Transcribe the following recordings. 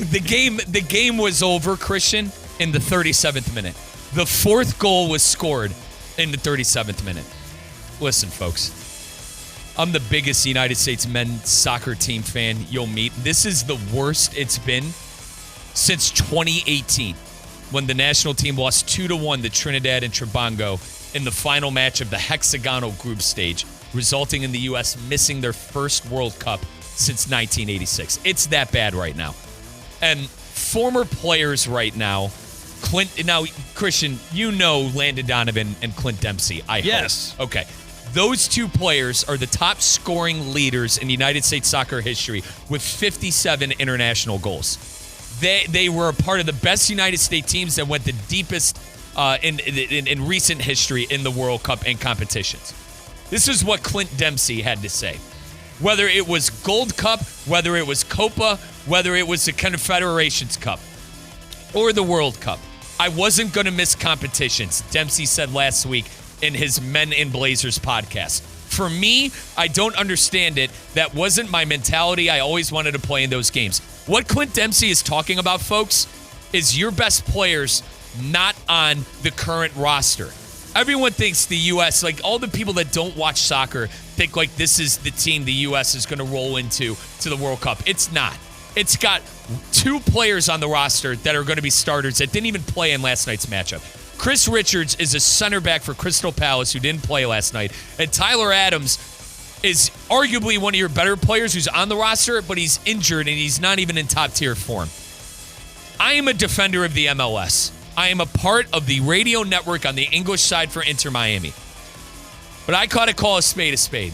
The game was over, Christian, in the 37th minute. The fourth goal was scored in the 37th minute. Listen, folks. I'm the biggest United States men's soccer team fan you'll meet. This is the worst it's been since 2018, when the national team lost 2-1 to Trinidad and Tobago in the final match of the hexagonal group stage, resulting in the U.S. missing their first World Cup since 1986. It's that bad right now. And former players right now, Christian, you know Landon Donovan and Clint Dempsey, I hope. Yes. Okay. Those two players are the top scoring leaders in United States soccer history with 57 international goals. They were a part of the best United States teams that went the deepest in recent history in the World Cup and competitions. This is what Clint Dempsey had to say. Whether it was Gold Cup, whether it was Copa, whether it was the Confederations Cup or the World Cup, I wasn't going to miss competitions, Dempsey said last week in his Men in Blazers podcast. For me, I don't understand it. That wasn't my mentality. I always wanted to play in those games. What Clint Dempsey is talking about, folks, is your best players not on the current roster. Everyone thinks the U.S., like all the people that don't watch soccer, think like this is the team the U.S. is going to roll into the World Cup. It's not. It's got two players on the roster that are going to be starters that didn't even play in last night's matchup. Chris Richards is a center back for Crystal Palace who didn't play last night. And Tyler Adams is arguably one of your better players who's on the roster, but he's injured and he's not even in top-tier form. I am a defender of the MLS. I am a part of the radio network on the English side for Inter Miami. But I gotta call a spade a spade.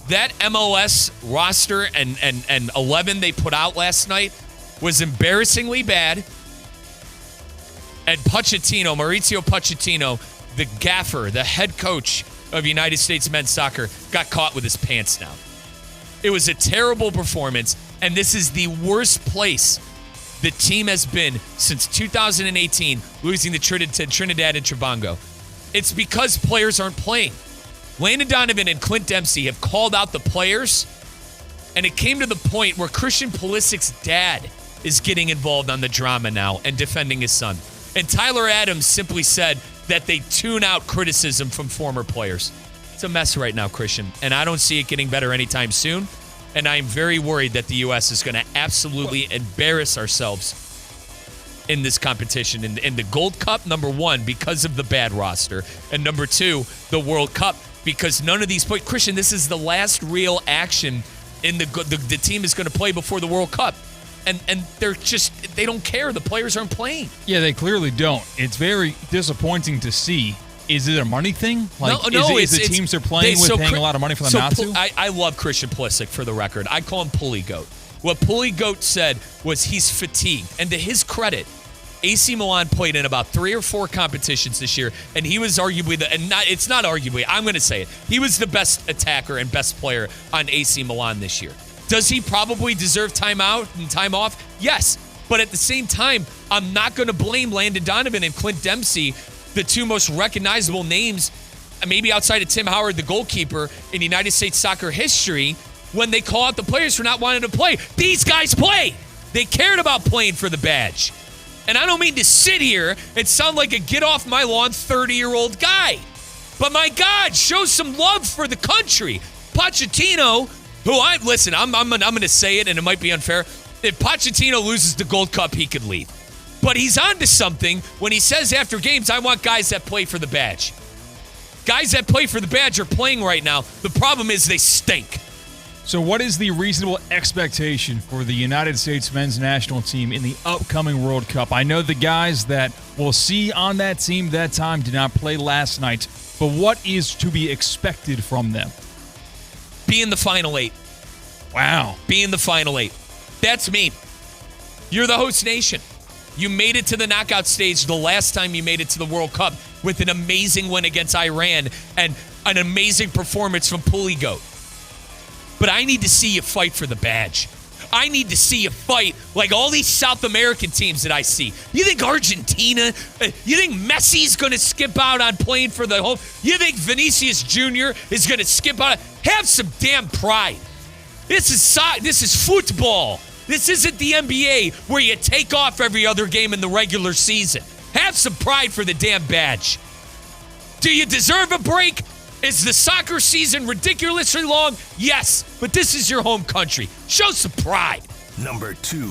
That MLS roster and 11 they put out last night was embarrassingly bad. And Mauricio Pochettino, the gaffer, the head coach of United States men's soccer, got caught with his pants down. It was a terrible performance, and this is the worst place the team has been since 2018, losing to Trinidad and Tobago. It's because players aren't playing. Landon Donovan and Clint Dempsey have called out the players, and it came to the point where Christian Pulisic's dad is getting involved on the drama now and defending his son. And Tyler Adams simply said that they tune out criticism from former players. It's a mess right now, Christian, and I don't see it getting better anytime soon. And I'm very worried that the U.S. is going to absolutely embarrass ourselves in this competition. In the Gold Cup, number one, because of the bad roster. And number two, the World Cup, because none of these players. Christian, this is the last real action in the team is going to play before the World Cup. And they don't care. The players aren't playing. Yeah, they clearly don't. It's very disappointing to see. Is it a money thing? Is the teams they're playing with paying a lot of money for them not to? I love Christian Pulisic, for the record. I call him Pulley Goat. What Pulley Goat said was he's fatigued. And to his credit, AC Milan played in about 3 or 4 competitions this year, and he was arguably it's not arguably, I'm going to say it. He was the best attacker and best player on AC Milan this year. Does he probably deserve time out and time off? Yes. But at the same time, I'm not going to blame Landon Donovan and Clint Dempsey, the two most recognizable names, maybe outside of Tim Howard, the goalkeeper, in United States soccer history, when they call out the players for not wanting to play. These guys played. They cared about playing for the badge. And I don't mean to sit here and sound like a get-off-my-lawn 30-year-old guy. But my God, show some love for the country. Pochettino, I'm going to say it, and it might be unfair. If Pochettino loses the Gold Cup, he could leave. But he's on to something when he says after games, I want guys that play for the badge. Guys that play for the badge are playing right now. The problem is they stink. So what is the reasonable expectation for the United States men's national team in the upcoming World Cup? I know the guys that we'll see on that team that time did not play last night, but what is to be expected from them? Be in the Final 8. Wow. Be in the Final 8. That's me. You're the host nation. You made it to the knockout stage the last time you made it to the World Cup with an amazing win against Iran and an amazing performance from Pulley Goat. But I need to see you fight for the badge. I need to see you fight like all these South American teams that I see. You think Argentina, you think Messi's going to skip out on playing for the home? You think Vinicius Jr. is going to skip out? Have some damn pride. This is football. This isn't the NBA where you take off every other game in the regular season. Have some pride for the damn badge. Do you deserve a break? Is the soccer season ridiculously long? Yes, but this is your home country. Show some pride. Number 2.